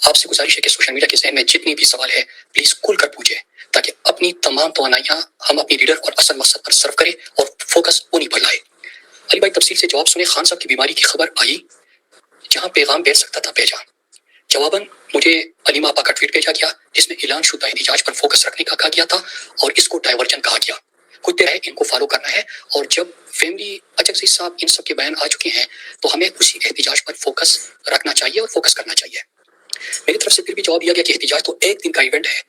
آپ سے گزارش ہے کہ سوشل میڈیا کے ذہن میں جتنی بھی سوال ہے پلیز کھل کر پوچھیں تاکہ اپنی تمام توانائیاں ہم اپنی لیڈر اور اصل مقصد پر صرف کریں اور فوکس انہیں پر لائیں۔ علی بھائی تفصیل سے جواب سنیں۔ خان صاحب کی بیماری کی خبر آئی، جہاں پیغام بیچ سکتا تھا بھیجا۔ جواباً مجھے علیم آپا کا ٹویٹ بھیجا گیا جس میں اعلان شدہ احتجاج پر فوکس رکھنے کا کہا گیا تھا اور اس کو ڈائیورجن کہا گیا۔ کچھ دیر ہے ان کو فالو کرنا ہے، اور جب فیملی اچکزئی صاحب ان سب کے بیان آ چکے ہیں تو ہمیں اسی احتجاج پر فوکس رکھنا چاہیے اور فوکس کرنا چاہیے۔ میری طرف سے پھر بھی جواب دیا گیا کہ احتجاج تو ایک دن کا ایونٹ ہے،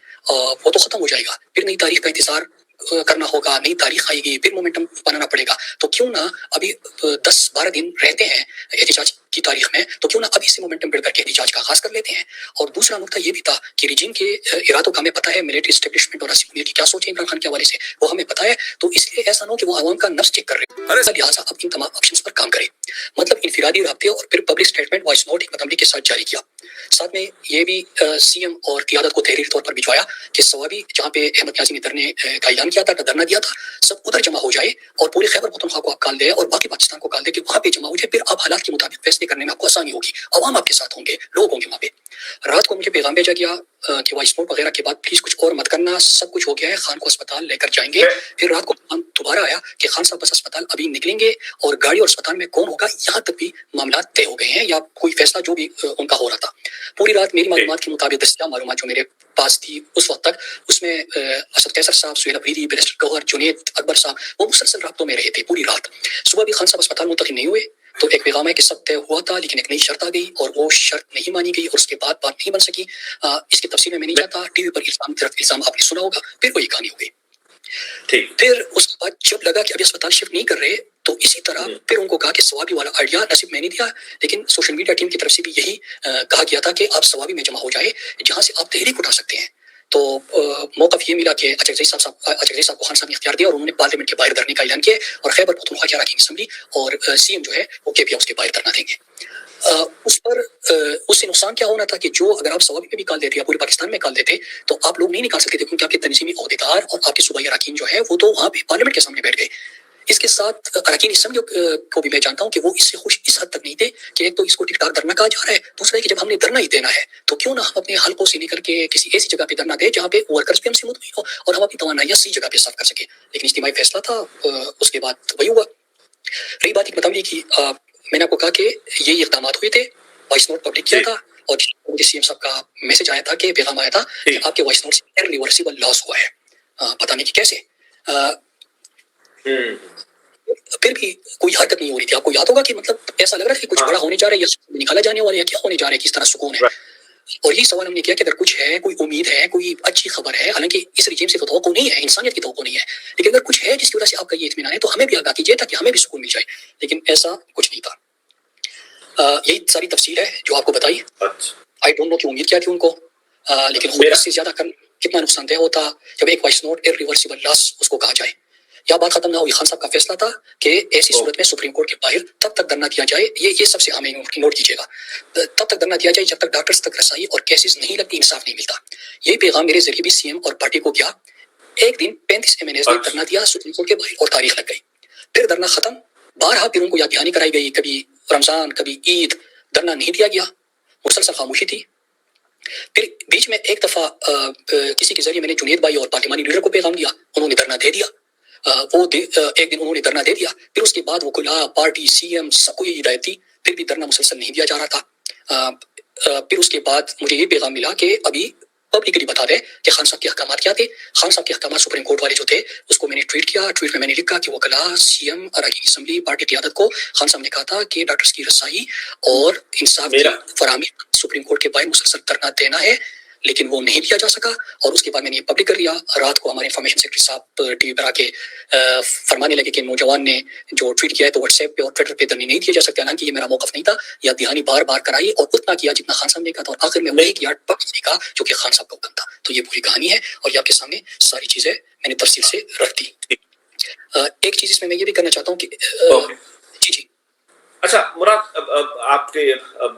وہ تو ختم ہو جائے گا، پھر نئی تاریخ کا انتظار کرنا ہوگا، نئی تاریخ آئے گی، پھر مومنٹم بنانا پڑے گا، تو کیوں نہ ابھی 10-12 دن رہتے ہیں احتجاج کی تاریخ میں، تو کیوں نہ ابھی سے مومنٹم بلڈ کر کے احتجاج کا آغاز کر لیتے ہیں۔ اور دوسرا نقطہ یہ بھی تھا کہ رجیم کے ارادوں کا ہمیں پتہ ہے، ملٹری اسٹیبلشمنٹ اور اسمبلی کی کیا سوچ ہے عمران خان کے حوالے سے وہ ہمیں پتہ ہے، تو اس لیے ایسا نہ ہو کہ وہ عوام کا نفس چیک کر رہے ہیں، لہٰذا اب ان تمام آپشنز پر کام کرے۔ مطلب انفرادی رابطے اور پھر پبلک اسٹیٹمنٹ وائس نوٹ حکمت عملی کے ساتھ جاری کیا۔ ساتھ میں یہ بھی سی ایم اور قیادت کو تحریری طور پر بھجوایا کہ سوابی جہاں پہ احمد نیازی نے دھرنے کا اعلان کیا تھا، دھرنا دیا تھا، سب ادھر جمع ہو جائے اور پورے خیبر پختونخوا کو آپ کال دے اور باقی پاکستان کو کال دے کہ وہاں پہ جمع ہو جائے، پھر آپ حالات کے مطابق فیصلے کرنے میں آپ کو آسانی ہوگی، عوام آپ کے ساتھ ہوں گے، لوگ ہوں گے وہاں پہ۔ رات کو مجھے پیغام بھیجا گیا کہ وائس نوٹ وغیرہ کے بعد پلیز کچھ اور مت کرنا، سب کچھ ہو گیا ہے، خان کو اسپتال لے کر جائیں گے۔ پھر رات کو دوبارہ آیا کہ خان صاحب بس اسپتال ابھی نکلیں گے، اور گاڑی اور اسپتال میں کون ہوگا یہاں تک بھی معاملات طے ہو گئے ہیں، یا کوئی فیصلہ جو بھی ان کا ہو رہا تھا۔ پوری رات میری معلومات کے مطابق دستیاب معلومات جو میرے پاس تھی اس وقت تک، اس میں اسد قیصر صاحب، سہیل افریدی، بیرسٹر گوہر، جنید اکبر صاحب وہ مسلسل رابطوں میں رہے تھے پوری رات۔ صبح بھی خان صاحب اسپتال منتقل نہیں ہوئے تو ایک پیغام ہے کہ سب طے ہوا تھا، لیکن ایک نئی شرط آ گئی اور وہ شرط نہیں مانی گئی، اور اس کے بعد بات نہیں بن سکی۔ اس کی تفصیل میں نہیں جاتا، ٹی وی پر الزام طرف الزام آپ نے سنا ہوگا، پھر وہی کہانی ہو گئی۔ پھر اس کے بعد جب لگا کہ ابھی اسپتال شفٹ نہیں کر رہے تو اسی طرح پھر ان کو کہا کہ سوابی والا آئیڈیا نصیب میں نہیں دیا، لیکن سوشل میڈیا ٹیم کی طرف سے بھی یہی کہا گیا تھا کہ آپ سوابی میں جمع ہو جائے جہاں سے آپ تحریک اٹھا سکتے ہیں۔ تو موقف یہ ملا کہ اچکزئی صاحب کو خان صاحب نے اختیار دیا اور انہوں نے پارلیمنٹ کے باہر دھرنے کا اعلان کیا، اور خیبر پختونخوا کی اراکین اسمبلی اور سی ایم جو ہے وہ کے پی ہاؤس کے باہر دھرنا دیں گے۔ اس پر اس سے نقصان کیا ہونا تھا کہ جو اگر آپ سوابی میں بھی کال دیتے یا پورے پاکستان میں کال دیتے تو آپ لوگ نہیں نکال سکتے تھے، کیونکہ آپ کے تنظیمی عہدیدار اور آپ کے صوبائی اراکین جو ہے وہ تو وہاں پہ پارلیمنٹ کے سامنے بیٹھ گئے۔ اس کے ساتھ اراکین اسمبلی کو بھی میں جانتا ہوں کہ وہ اس سے خوش اس حد تک نہیں تھے کہ ایک تو اس کو ٹک ٹاک دھرنا کہا جا رہا ہے، دوسرا ہے کہ جب ہم نے دھرنا ہی دینا ہے تو کیوں نہ ہم اپنے حلقوں سے نکل کے کسی ایسی جگہ پہ دھرنا دیں جہاں پہ ورکرز بھی ہم سے مطمئن ہو اور ہم اپنی توانائیاں صحیح جگہ پہ صرف کر سکیں۔ لیکن اجتماعی فیصلہ تھا، اس کے بعد وہی ہوا۔ رہی بات حکمت عملی کی، میں نے آپ کو کہا کہ یہ اقدامات ہوئے تھے، وائس نوٹ پبلک کیا تھا، اور مجھے سی ایم صاحب کا میسج آیا تھا کہ پیغام آیا تھا کہ آپ کے وائس نوٹ سے ریورسیبل لاس ہوا ہے، پتہ نہیں کہ کیسے۔ پھر بھی کوئی حرکت نہیں ہو رہی تھی۔ آپ کو یاد ہوگا کہ مطلب ایسا لگ رہا ہے کہ کچھ بڑا ہونے جا رہا ہے یا نکالا جانے والا ہے، یا کیا ہونے جا رہا ہے، کس طرح سکون ہے۔ اور یہی سوال ہم نے کیا کہ اگر کچھ ہے، کوئی امید ہے، کوئی اچھی خبر ہے، حالانکہ اس رجیم سے تو توقع نہیں ہے، انسانیت کی توقع نہیں ہے، لیکن اگر کچھ ہے جس کی وجہ سے آپ کا یہ اطمینان ہے تو ہمیں بھی آگاہ کیجیے تاکہ ہمیں بھی سکون مل جائے، لیکن ایسا کچھ نہیں تھا۔ یہی ساری تفصیل ہے جو آپ کو بتائی۔ آئی ڈونٹ نو کہ امید کیا تھی ان کو، لیکن خود اس سے زیادہ کتنا نقصان دہ ہوتا جب ایک وائس نوٹ ارریورسیبل لاس اس کو کہا جائے۔ یا بات ختم نہ ہوئی، خان صاحب کا فیصلہ تھا کہ ایسی صورت میں سپریم کورٹ کے باہر تب تک دھرنا دیا جائے، یہ سب سے ہمیں نوٹ کیجیے گا، تب تک دھرنا دیا جائے جب تک ڈاکٹرز تک رسائی اور کیسز نہیں لگتی، انصاف نہیں ملتا۔ یہی پیغام میرے ذریعے بھی سی ایم اور پارٹی کو گیا۔ ایک دن 35 MNAs نے دھرنا دیا سپریم کورٹ کے باہر اور تاریخ لگ گئی، پھر دھرنا ختم، بارہا پھر ان کو یاد دہانی کرائی گئی، کبھی رمضان کبھی عید، دھرنا نہیں دیا گیا، مسلسل خاموشی تھی۔ پھر بیچ میں ایک دفعہ کسی کے ذریعے میں نے جنید بھائی اور پارلیمانی لیڈر کو پیغام دیا، انہوں نے دھرنا دے دیا، ایک دن انہوں نے دھرنا دے دیا، پھر اس کے بعد وہ کلا پارٹی سی ایم سب کو یہ ہدایت تھی، پھر بھی دھرنا مسلسل نہیں دیا جا رہا تھا۔ پھر اس کے بعد مجھے یہ پیغام ملا کہ ابھی پبلکلی بتا دیں کہ خان صاحب کے احکامات کیا تھے۔ خان صاحب کے احکامات سپریم کورٹ والے جو تھے اس کو میں نے ٹویٹ کیا، ٹویٹ میں نے لکھا کہ وہ کلا سی ایم اراکین اسمبلی پارٹی قیادت کو خان صاحب نے کہا تھا کہ ڈاکٹرز کی رسائی اور انصاف کی فراہمی سپریم کورٹ کے باہر مسلسل دھرنا دینا ہے، لیکن وہ نہیں دیا جا سکا۔ اور اس کے بعد میں نے یہ پبلک کر لیا۔ رات کو ہمارے انفارمیشن سیکرٹری صاحب ٹی وی پر آ کے فرمانے لگے کہ نوجوان نے جو ٹویٹ کیا ہے تو واٹس ایپ پہ اور ٹویٹر پہ دھرنے نہیں دیے جا سکتے، حالانکہ یہ میرا موقف نہیں تھا۔ یا دہانی بار بار کرائی اور اتنا کیا جتنا خان صاحب نے کہا تھا، اور آخر میں وہی کیا کہا جو کہ خان صاحب کا حکم تھا۔ تو یہ پوری کہانی ہے اور یہ آپ کے سامنے ساری چیزیں میں نے تفصیل سے رکھ دی۔ ایک چیز اس میں یہ بھی کرنا چاہتا ہوں کہ جی اچھا مراد، آپ کے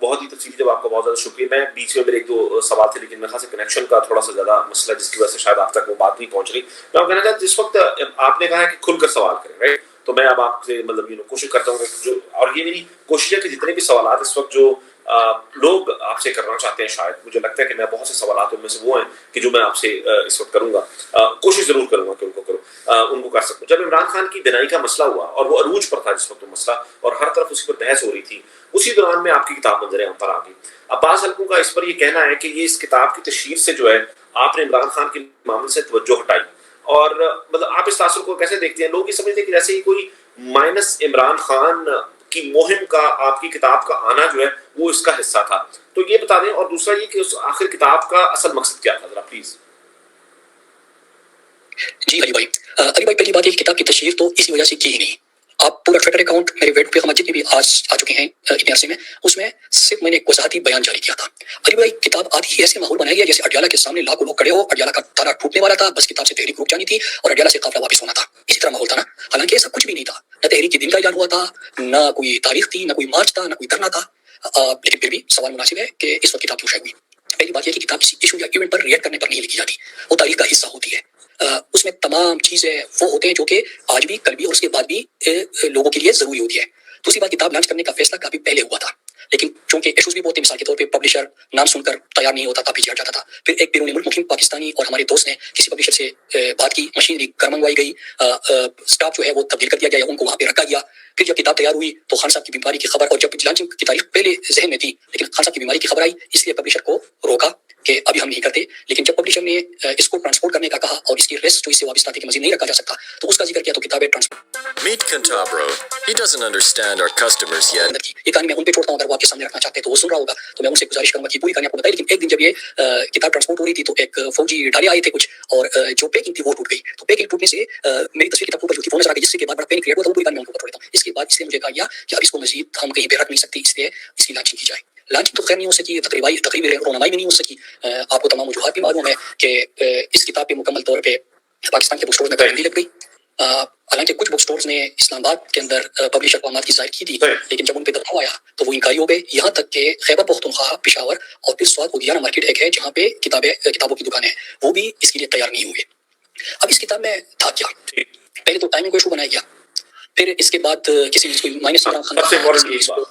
بہت ہی تفصیلی جواب کا بہت زیادہ شکریہ۔ میں بیچ میں میرے ایک دو سوال تھے، لیکن میرے خیال سے کنیکشن کا تھوڑا سا زیادہ مسئلہ جس کی وجہ سے شاید آپ تک وہ بات نہیں پہنچ رہی۔ میں کہنا چاہتا ہوں جس وقت آپ نے کہا ہے کہ کھل کر سوال کریں، رائٹ، تو میں اب آپ سے مطلب کوشش کرتا ہوں کہ جو، اور یہ میری کوشش ہے کہ جتنے بھی سوالات اس وقت جو لوگ آپ سے کرنا چاہتے ہیں. شاید مجھے لگتا ہے کہ میں بہت سے سوالات ان میں سے وہ ہیں کہ جو میں آپ سے اس وقت کروں گا, کوشش ضرور کروں گا کہ ان کو کر سکوں. جب عمران خان کی بینائی کا مسئلہ ہوا اور وہ عروج پر تھا جس وقت وہ مسئلہ, اور ہر طرف اسی پر بحث ہو رہی تھی, اسی دوران میں آپ کی کتاب منظر عام پر آ گئی. اب بعض حلقوں کا اس پر یہ کہنا ہے کہ یہ اس کتاب کی تشہیر سے جو ہے آپ نے عمران خان کے معاملے سے توجہ ہٹائی, اور مطلب آپ اس تاثر کو کیسے دیکھتے ہیں؟ لوگ یہ سمجھتے ہیں کہ جیسے ہی کوئی مائنس عمران خان کی مہم کا آپ کی کتاب کا آنا جو ہے وہ اس کا حصہ تھا. تو یہ بتا دیں, اور دوسرا یہ کہ اس آخر کتاب کا اصل مقصد کیا تھا, ذرا پلیز. جی علی بھائی پہلی بات یہ کتاب کی تشہیر تو اسی وجہ سے کی ہی نہیں. آپ پورا ٹویٹر اکاؤنٹ میرے ویب پہ جتنے بھی آج آ چکے ہیں اتنے عرصے میں, اس میں صرف میں نے ایک وضاحتی بیان جاری کیا تھا. علی بھائی کتاب آدھی ہی ایسے ماحول بنایا گیا جیسے اڈیالہ کے سامنے لاکھوں لوگ کھڑے ہو, اڈیالہ کا تالا ٹوٹنے والا تھا, بس کتاب سے تحریک رک جانی تھی اور اڈیالہ سے قافلہ واپس ہونا تھا. اسی طرح ماحول تھا نا, حالانکہ ایسا کچھ بھی نہیں تھا. نہ تحریک کے دن کا اعلان ہوا تھا, نہ کوئی تاریخ تھی, نہ کوئی مارچ تھا, نہ کوئی دھرنا تھا. لیکن پھر بھی سوال مناسب ہے کہ اس وقت کتاب کیوں شائع ہوئی. پہلی بات یہ کہ کتاب کسی ایشو یا ایونٹ پر ریئیکٹ کرنے پر نہیں لکھی جاتی, وہ تاریخ کا حصہ ہوتی ہے. اس میں تمام چیزیں وہ ہوتے ہیں جو کہ آج بھی, کل بھی اور اس کے بعد بھی لوگوں کے لیے ضروری ہوتی ہے. دوسری بات, کتاب لانچ کرنے کا فیصلہ کافی پہلے ہوا تھا, لیکن چونکہ ایشوز بھی بہت ہیں. مثال کے طور پہ پبلشر نام سن کر تیار نہیں ہوتا تھا, پیچھے ہٹ جاتا تھا. پھر ایک بیرونی ملک مقیم پاکستانی اور ہمارے دوست نے کسی پبلشر سے بات کی, مشینری گھر منگوائی گئی, اسٹاف جو ہے وہ تبدیل کر دیا گیا, ان کو وہاں پہ رکھا گیا. پھر جب کتاب تیار ہوئی تو خان صاحب کی بیماری کی خبر, اور جب لانچنگ کی تاریخ پہلے ذہن میں تھی لیکن خان صاحب کی بیماری کی خبر آئی, اس لیے پبلشر کو روکا کہ ابھی ہم نہیں کرتے. لیکن جب پبلشر نے اس کو ٹرانسپورٹ کرنے کا کہا اور اس کی ریسٹ جو اس سے وابستہ تھی کہ مزید نہیں رکھا جا سکتا, تو اس کا ذکر کیا تو کتابیں transport. Meet Cantabro. He doesn't understand our customers yet. یہ کہانی میں ان پہ چھوڑتا ہوں, اگر وہ آپ کے سامنے رکھنا چاہتے ہیں تو وہ سن رہا ہوگا, تو میں ان سے گزارش کروں گا کہ پوری کہانی آپ کو بتائیں. لیکن ایک دن جب یہ کتاب ٹرانسپورٹ ہو رہی تھی تو ایک فوجی ڈالے آئے تھے کچھ, اور جو پیکنگ تھی وہ ٹوٹ گئی. تو پیکنگ ٹوٹنے سے میری تصویر کتاب کے اوپر جو تھی وہ نظر آ گئی, جس سے کے بعد بڑا پینک کریٹ ہوا تھا. وہ پوری کہانی میں ان کو بتا دیتا ہوں. اس کے بعد اس نے مجھے کہا کہ اب اس کو مزید ہم کہیں پہ رکھ نہیں سکتے, اس لیے اس کی لانچنگ کی جائے. لانچنگ تو خیر نہیں ہو سکی, تقریبی رونمائی میں نہیں ہو سکی. آپ کو تمام وجوہات بھی معلوم ہے کہ اس کتاب پہ مکمل طور پہ پاکستان کے بک اسٹورز میں پابندی لگ گئی. حالانکہ کچھ بک اسٹورز نے اسلام آباد کے اندر پبلشر کو آماد کی ظاہر کی تھی, لیکن جب ان پہ دباؤ آیا تو وہ انکاری ہو گئے. یہاں تک کہ خیبر پختونخوا, پشاور اور پھر سوات اودیانہ مارکیٹ ایک ہے جہاں پہ کتابوں کی دکانیں ہیں, وہ بھی اس کے لیے تیار نہیں ہوئے. اب اس کتاب میں تھا کیا؟ پہلے تو ٹائمنگ کو ایشو بنایا گیا, پھر اس کے بعد کسی نے کوئی مائنس عمران خان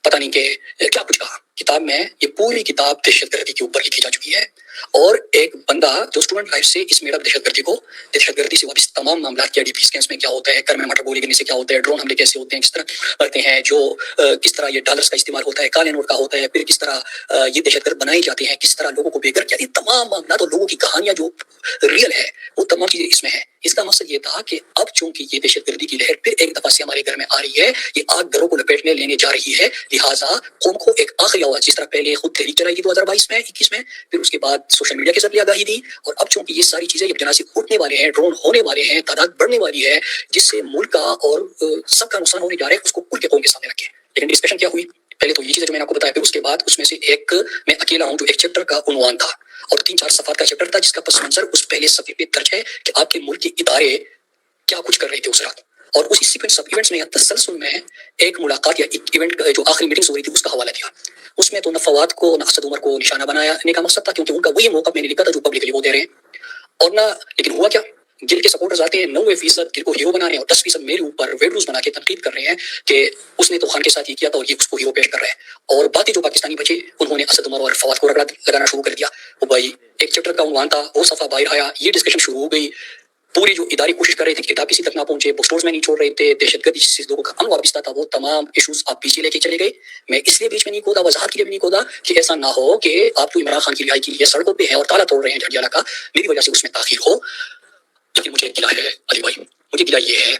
پتہ نہیں کہ کیا کچھ کہا. کتاب میں یہ پوری کتاب دہشت گردی کے اوپر لکھی جا چکی ہے, اور ایک بندہ جو اسٹوڈنٹ لائف سے اس میڈ اپ دہشت گردی سے واپس تمام معاملات کیا, ڈی پی اسکینس میں کیا ہوتا ہے, گھر میں مٹر گولی کرنے سے کیا ہوتا ہے, ڈرون حملے کیسے ہوتے ہیں, کس طرح کرتے ہیں, جو کس طرح یہ ڈالرز کا استعمال ہوتا ہے, کالے نوٹ کا ہوتا ہے, پھر کس طرح یہ دہشت گرد بنائے جاتے ہیں, کس طرح لوگوں کو بے گھر کیا, یہ تمام معاملات اور لوگوں کی کہانیاں جو ریئل ہے وہ تمام چیزیں اس میں ہیں. اس کا مقصد یہ تھا کہ اب چونکہ یہ دہشت گردی کی لہر پھر ایک دفعہ سے ہمارے گھر میں آ رہی ہے, یہ آگ گھروں کو لپیٹ میں لینے جا رہی ہے, لہٰذا قوم کو ایک آخری آواز, جس طرح پہلے خود تحریک چلائی تھی 2022 میں 21 میں, پھر اس کے بعد سوشل میڈیا کے ذریعے آگاہی دی, اور اب چونکہ یہ ساری چیزیں جب جنازے اٹھنے والے ہیں, ڈرون ہونے والے ہیں, تعداد بڑھنے والی ہے, جس سے ملک کا اور سب کا نقصان ہونے جا رہا ہے, اس کو کل کے قوم کے سامنے رکھے. لیکن ڈسکشن کیا ہوئی؟ پہلے تو یہ چیزیں جو میں نے آپ کو بتایا, پھر اس کے بعد اس میں سے ایک میں اکیلا ہوں جو ایک چیپٹر کا عنوان تھا اور 3-4 صفحات کا چیپٹر تھا, جس کا پس منظر اس پہلے صفحے پہ درج ہے کہ آپ کے ملک کے ادارے کیا کچھ کر رہے تھے اس رات. اور اسی سیکوینس آف ایونٹس میں یا تسلسل میں ایک ملاقات یا ایک ایونٹ جو آخری میٹنگ ہو رہی تھی اس کا حوالہ دیا. اس میں تو نہ فواد کو نہ اسد عمر کو نشانہ بنانے کا مقصد تھا, کیونکہ ان کا وہی موقع میں نے لکھا تھا جو پبلکلی وہ دے رہے ہیں, اور نہ لیکن ہوا کیا, گل کے سپورٹرز آتے ہیں 90% گل کو ہیرو بنا رہے ہیں, اور 10% میرے اوپر ویڈیوز بنا کے تنقید کر رہے ہیں کہ اس نے تو خان کے ساتھ یہ کیا تھا اور یہ اس کو ہیرو پیش کر رہا ہے. اور باقی جو پاکستانی بچے انہوں نے اسد عمر اور فواد کو رگڑا لگانا شروع کر دیا. وہ بھائی ایک چیپٹر کا عنوان تھا, وہ صفحہ باہر آیا, یہ ڈسکشن شروع ہو گئی. پوری جو ادارے کوشش کر رہے تھے کہ کتاب کسی تک نہ پہنچے, بک اسٹورز میں نہیں چھوڑ رہے تھے, دہشت گردی سے لوگوں کا امن وابستہ تھا, وہ تمام ایشوز آپ پیچھے لے کے چلے گئے. میں اس لیے بیچ میں نہیں کودا, وضاحت کے لیے بھی نہیں کودا کہ ایسا نہ ہو کہ آپ تو عمران خان کی رہائی کے لیے سڑکوں پہ ہیں اور تالا توڑ رہے ہیں جھڑیالہ کا, میری وجہ سے اس میں تاخیر ہو. لیکن مجھے گلا ہے علی بھائی, مجھے گلا یہ ہے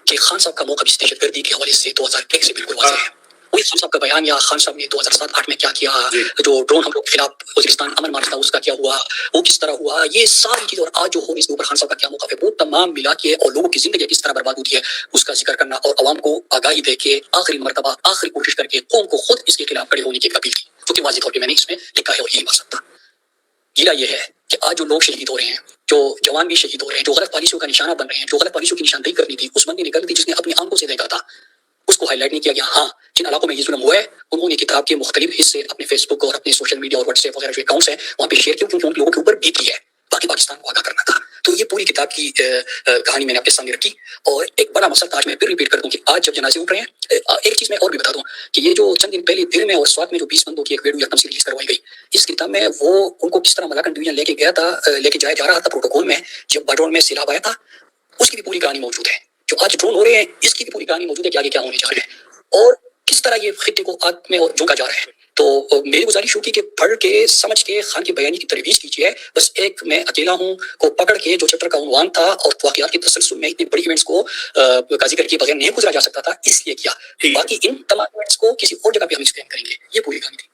کہ خان صاحب کا موقع اس دہشت گردی کے حوالے سے 2001 سے بالکل واضح ہے. وہی خان صاحب کا بیان یا خان صاحب نے 2007-8 میں کیا کیا, جو ڈرون حملوں کے خلاف وزیرستان امن مارچ تھا اس کا کیا ہوا, وہ کس طرح ہوا, یہ ساری چیزیں, اور آج جو ہو اس کے اوپر خان صاحب کا کیا موقف ہے, وہ تمام ملا کے اور لوگوں کی زندگی کس طرح برباد ہوتی ہے اس کا ذکر کرنا, اور عوام کو آگاہی دے کے آخری مرتبہ آخری کوشش کر کے قوم کو خود اس کے خلاف کھڑے ہونے کی اپیل کی, جو کہ واضح طور پہ میں نے اس میں لکھا ہے اور یہی مقصد تھا. گیلا یہ ہے کہ آج جو لوگ شہید ہو رہے ہیں, جو جوان بھی شہید ہو رہے ہیں, جو غلط پالیسیوں کا نشانہ بن رہے ہیں, جو غلط پالیسیوں کی نشاندہی کرنی تھی اس بندے نے کر دی جس نے اپنی آنکھوں سے دیکھا تھا, اس کو ہائی لائٹ نہیں کیا گیا. ہاں, جن علاقوں میں یہ ظلم ہوا ہے انہوں نے کتاب کے مختلف حصے اپنے فیس بک اور اپنے سوشل میڈیا اور واٹس ایپ وغیرہ جو اکاؤنٹس ہیں وہاں پہ شیئر کیوں, کیونکہ ان لوگوں کے اوپر بیتی ہے, باقی پاکستان کو آگاہ کرنا تھا. تو یہ پوری کتاب کی کہانی میں نے آپ کے سامنے رکھی. اور ایک بڑا مسئلہ تھا, آج میں پھر ریپیٹ کر دوں کہ آج جب جنازے اٹھ رہے ہیں, ایک چیز میں اور بھی بتا دوں کہ یہ جو چند دن پہلے دل میں اور سوات میں جو 20 بندوں کی ایک ویڈیو یکدم سے ریلیز کروائی گئی, اس کتاب میں وہ ان کو کس طرح ملاکن ڈویژن لے کے جایا جا رہا تھا پروٹوکول میں, جب باڈرون میں سیلاب آیا تھا, اس کی بھی پوری کہانی موجود ہے. جو آج ڈرون ہو رہے ہیں اس کی بھی پوری کہانی موجود ہے کہ آگے کیا ہونے جا رہے ہیں اور کس طرح یہ خطے کو آگ میں جھونکا جا رہا ہے. تو میری گزارش ہوگی کہ پڑھ کے سمجھ کے خان کی بیانی کی ترویج کیجیے. بس ایک میں اکیلا ہوں کو پکڑ کے جو چیپٹر کا عنوان تھا اور واقعات کے تسلسل میں اتنی بڑی ایونٹس کو کا ذکر کیے بغیر نہیں گزرا جا سکتا تھا, اس لیے کیا. باقی ان تمام ایونٹس کو کسی اور جگہ پہ ہم ایکسپلین کریں گے. یہ پوری کہانی تھی.